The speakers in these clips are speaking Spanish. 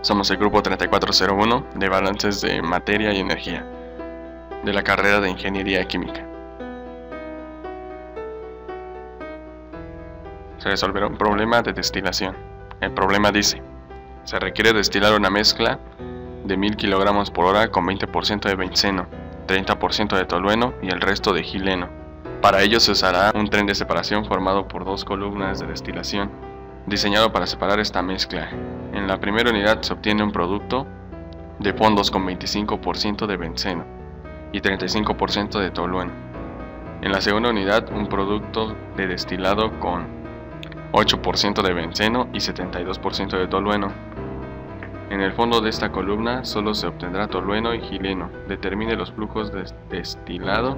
Somos el grupo 3401 de balances de materia y energía, de la carrera de Ingeniería Química. Se resolverá un problema de destilación. El problema dice: se requiere destilar una mezcla de 1000 kg por hora con 20% de benceno, 30% de tolueno y el resto de gileno. Para ello se usará un tren de separación formado por dos columnas de destilación, diseñado para separar esta mezcla. En la primera unidad se obtiene un producto de fondos con 25% de benceno y 35% de tolueno. En la segunda unidad un producto de destilado con 8% de benceno y 72% de tolueno. En el fondo de esta columna solo se obtendrá tolueno y gileno. Determine los flujos de destilado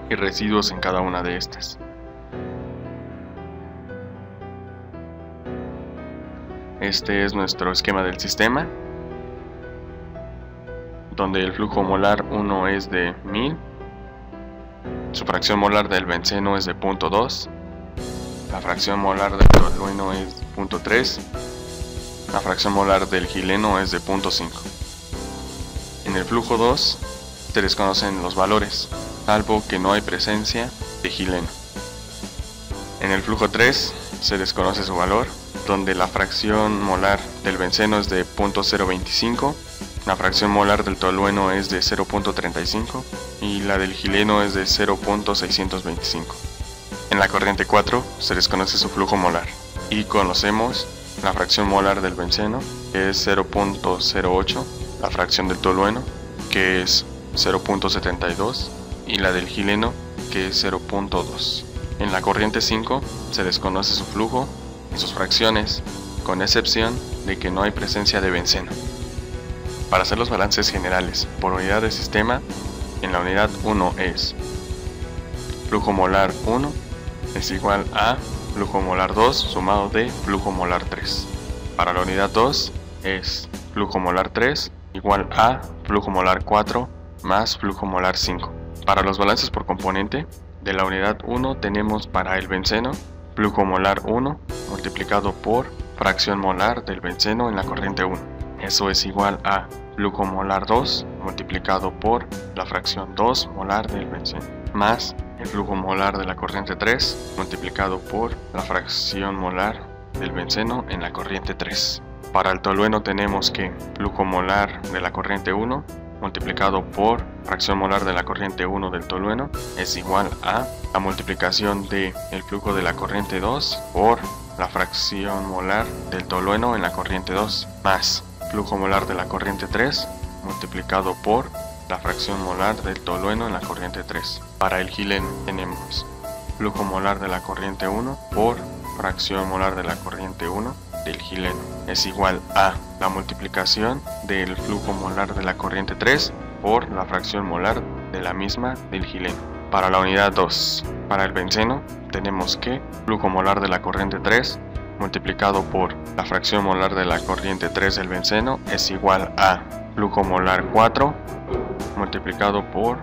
y residuos en cada una de estas. Este es nuestro esquema del sistema, donde el flujo molar 1 es de 1000, su fracción molar del benceno es de 0.2, la fracción molar del tolueno es 0.3, la fracción molar del gileno es de 0.5. En el flujo 2 se desconocen los valores, salvo que no hay presencia de gileno. En el flujo 3 se desconoce su valor, donde la fracción molar del benceno es de 0.025, la fracción molar del tolueno es de 0.35 y la del gileno es de 0.625. En la corriente 4 se desconoce su flujo molar y conocemos la fracción molar del benceno, que es 0.08, la fracción del tolueno, que es 0.72, y la del gileno, que es 0.2. En la corriente 5 se desconoce su flujo y sus fracciones, con excepción de que no hay presencia de benceno. Para hacer los balances generales por unidad de sistema, en la unidad 1 es flujo molar 1 es igual a flujo molar 2 sumado de flujo molar 3. Para la unidad 2 es flujo molar 3 igual a flujo molar 4 más flujo molar 5. Para los balances por componente, de la unidad 1 tenemos para el benceno flujo molar 1 multiplicado por fracción molar del benceno en la corriente 1. Eso es igual a flujo molar 2 multiplicado por la fracción 2 molar del benceno, más el flujo molar de la corriente 3 multiplicado por la fracción molar del benceno en la corriente 3. Para el tolueno tenemos que flujo molar de la corriente 1 multiplicado por fracción molar de la corriente 1 del tolueno es igual a la multiplicación de el flujo de la corriente 2 por la fracción molar del tolueno en la corriente 2 más flujo molar de la corriente 3 multiplicado por la fracción molar del tolueno en la corriente 3. Para el gileno tenemos flujo molar de la corriente 1 por fracción molar de la corriente 1 del gileno es igual a la multiplicación del flujo molar de la corriente 3 por la fracción molar de la misma del gileno. Para la unidad 2, para el benceno tenemos que flujo molar de la corriente 3 multiplicado por la fracción molar de la corriente 3 del benceno es igual a flujo molar 4 multiplicado por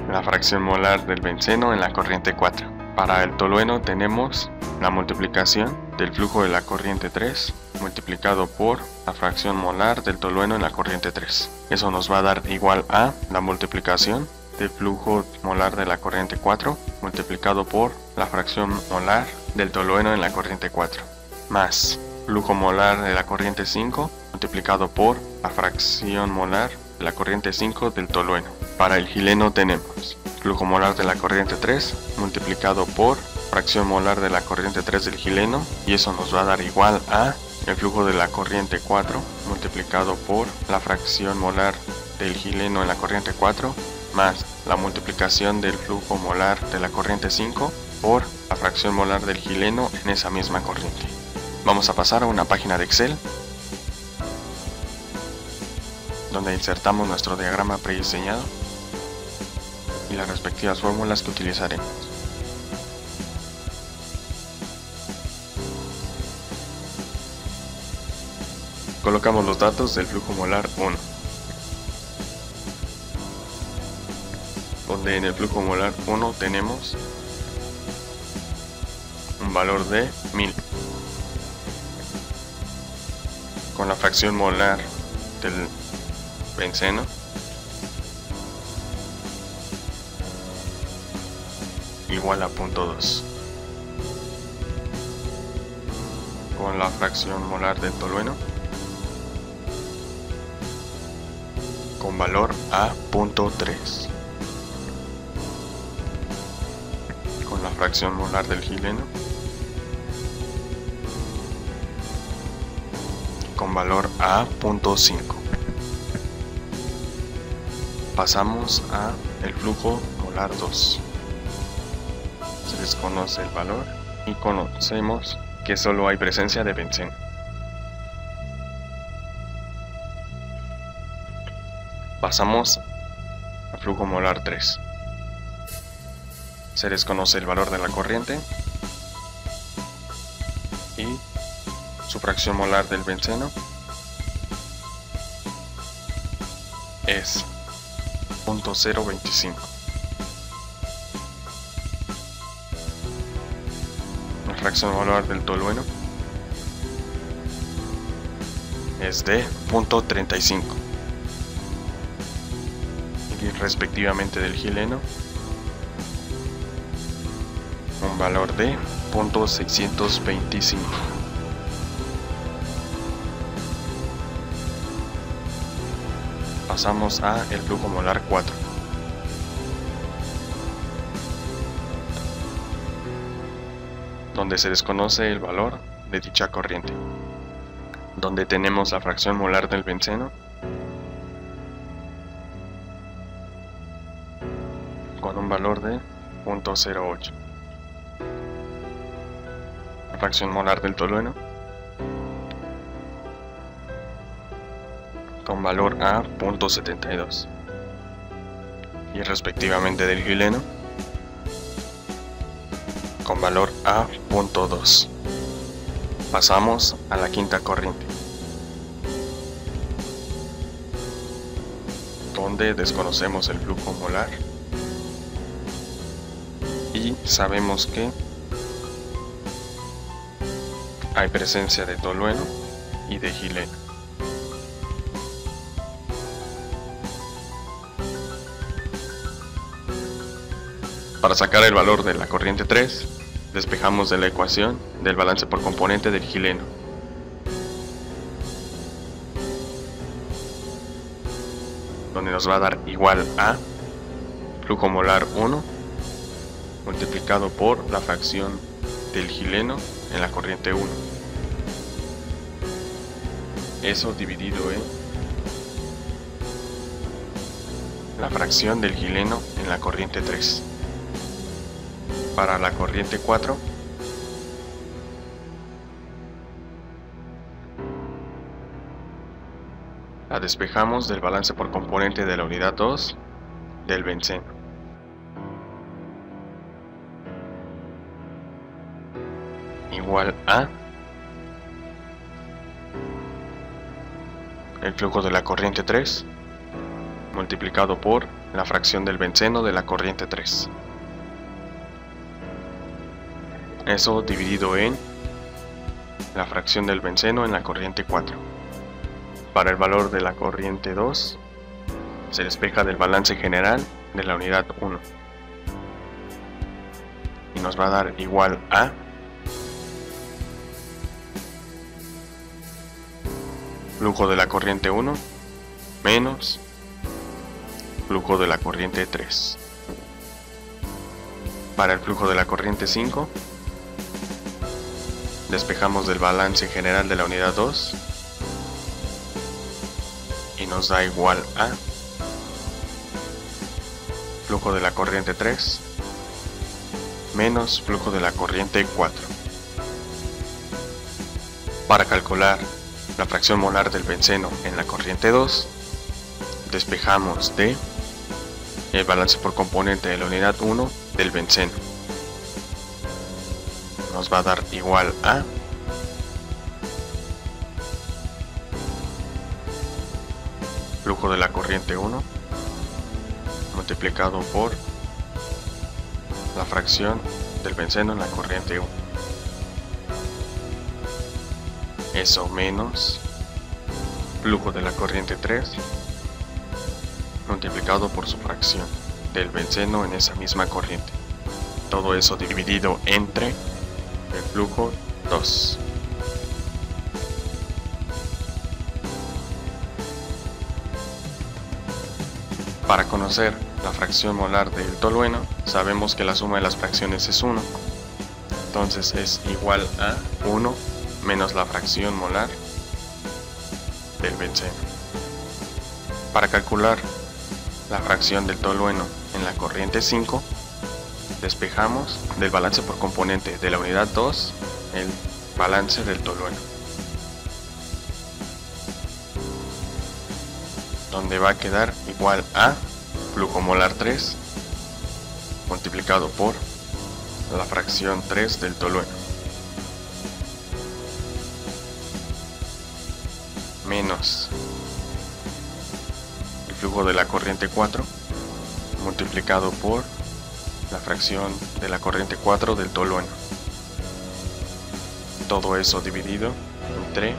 la fracción molar del benceno en la corriente 4. Para el tolueno tenemos la multiplicación del flujo de la corriente 3 multiplicado por la fracción molar del tolueno en la corriente 3. Eso nos va a dar igual a la multiplicación del flujo molar de la corriente 4 multiplicado por la fracción molar del tolueno en la corriente 4, más flujo molar de la corriente 5 multiplicado por la fracción molar de la corriente 5 del tolueno. Para el gileno tenemos flujo molar de la corriente 3 multiplicado por fracción molar de la corriente 3 del gileno, y eso nos va a dar igual a el flujo de la corriente 4 multiplicado por la fracción molar del gileno en la corriente 4 más la multiplicación del flujo molar de la corriente 5 por la fracción molar del gileno en esa misma corriente. Vamos a pasar a una página de Excel donde insertamos nuestro diagrama prediseñado y las respectivas fórmulas que utilizaremos. Colocamos los datos del flujo molar 1, donde en el flujo molar 1 tenemos un valor de 1000, con la fracción molar del benceno igual a 0.2, con la fracción molar del tolueno con valor a 0.3, con la fracción molar del gileno con valor a 0.5. Pasamos a el flujo molar 2. Se desconoce el valor y conocemos que solo hay presencia de benceno. Pasamos al flujo molar 3. Se desconoce el valor de la corriente y su fracción molar del benceno es 0.025. La fracción molar del tolueno es de 0.35 y respectivamente del gileno un valor de 0.625. Pasamos a el flujo molar 4. Donde se desconoce el valor de dicha corriente, donde tenemos la fracción molar del benceno con un valor de 0.08, la fracción molar del tolueno con valor a 0.72 y respectivamente del gileno con valor a 0.2. Pasamos a la quinta corriente, donde desconocemos el flujo molar y sabemos que hay presencia de tolueno y de gileno. Para sacar el valor de la corriente 3, despejamos de la ecuación del balance por componente del gileno. Donde nos va a dar igual a flujo molar 1 multiplicado por la fracción del gileno en la corriente 1. Eso dividido en la fracción del gileno en la corriente 3. Para la corriente 4, la despejamos del balance por componente de la unidad 2 del benceno. Igual a el flujo de la corriente 3 multiplicado por la fracción del benceno de la corriente 3. Eso dividido en la fracción del benceno en la corriente 4. Para el valor de la corriente 2 se despeja del balance general de la unidad 1 y nos va a dar igual a flujo de la corriente 1 menos flujo de la corriente 3. Para el flujo de la corriente 5 despejamos del balance general de la unidad 2 y nos da igual a flujo de la corriente 3 menos flujo de la corriente 4. Para calcular la fracción molar del benceno en la corriente 2, despejamos de el balance por componente de la unidad 1 del benceno. Nos va a dar igual a flujo de la corriente 1 multiplicado por la fracción del benceno en la corriente 1. Eso menos flujo de la corriente 3 multiplicado por su fracción del benceno en esa misma corriente. Todo eso dividido entre el flujo 2. Para conocer la fracción molar del tolueno, sabemos que la suma de las fracciones es 1. Entonces es igual a 1 menos la fracción molar del benceno. Para calcular la fracción del tolueno en la corriente 5, despejamos del balance por componente de la unidad 2 el balance del tolueno, donde va a quedar igual a flujo molar 3 multiplicado por la fracción 3 del tolueno menos el flujo de la corriente 4 multiplicado por la fracción de la corriente 4 del tolueno. Todo eso dividido entre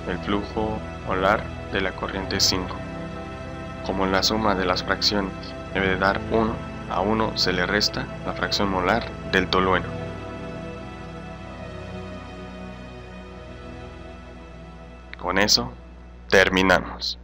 el flujo molar de la corriente 5. Como la suma de las fracciones debe de dar 1, a 1 se le resta la fracción molar del tolueno. Con eso terminamos.